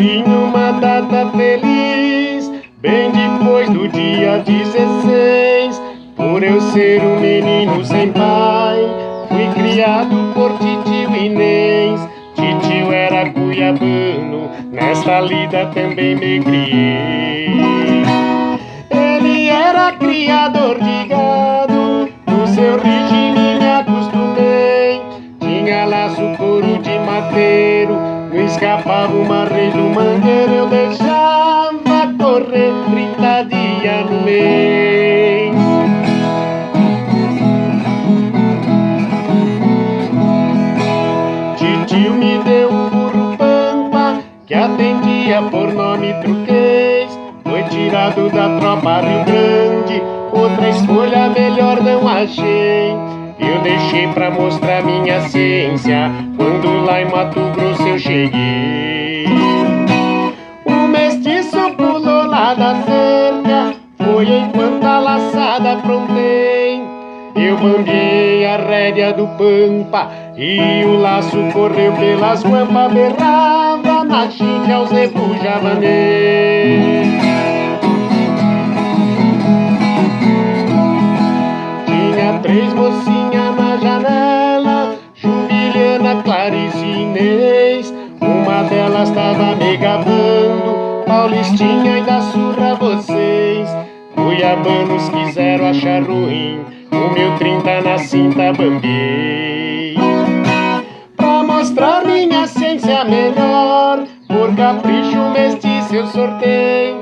Sim, uma data feliz, bem depois do dia 16. Por eu ser um menino sem pai, fui criado por titio Inês. Titio era cuiabano, nesta lida também me criei. Ele era criador de gado, no seu regime me acostumei. Tinha laço, couro de mateiro, não escapava uma rede do mangueiro. Eu deixava correr 30 dias no mês. Titio me deu um burro pampa, que atendia por nome truquês. Foi tirado da tropa Rio Grande, outra escolha melhor não achei. Eu deixei pra mostrar minha ciência, quando lá em Mato Grosso eu cheguei. O mestiço pulou lá da cerca, foi enquanto a laçada aprontei. Eu bambiei a rédea do pampa e o laço correu pelas guampas. Berrava na xincha ao zebu javanês. Tinha 3 mocinhas na janela, Juliana, Clarice e Inês. Uma delas tava me gabando, Paulistinha, ainda surra vocês. Cuiabanos quiseram achar ruim, o meu 30 na cinta bambiei. Pra mostrar minha ciência melhor, por capricho mestiço eu sortei.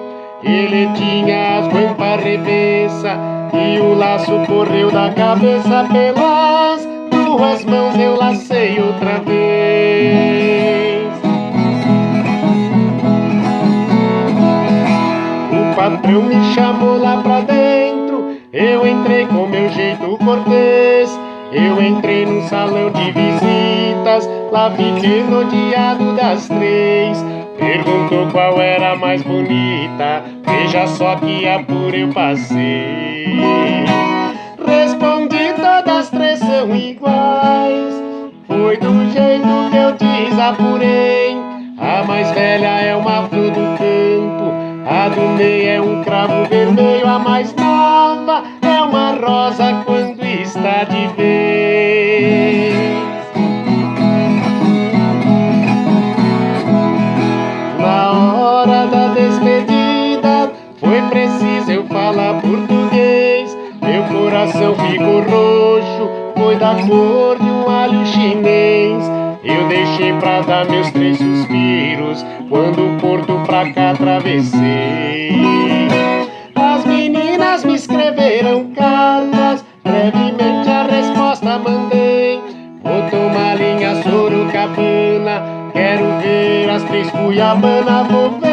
Ele tinha as guampas revessa e o laço correu da cabeça. Pelas 2 mãos eu lacei outra vez. O patrão me chamou lá pra dentro, eu entrei com meu jeito cortês. Eu entrei num salão de visitas, lá fiquei rodeado das 3. Perguntou qual era a mais bonita, veja só que apuro eu passei. Respondi, todas 3 são iguais, foi do jeito que eu desapurei. A mais velha é uma flor do campo, a do meio é um cravo vermelho. A mais nova é uma rosa quando está de vez. Na hora da despedida foi preciso eu falar português. Meu coração ficou roxo, foi da cor de um alho chinês. Eu deixei pra dar meus 3 suspiros quando o porto pra cá atravessei. As meninas me escreveram cartas, brevemente a resposta mandei. Vou tomar linha Sorocabana, quero ver as 3 cuiabanas, vou ver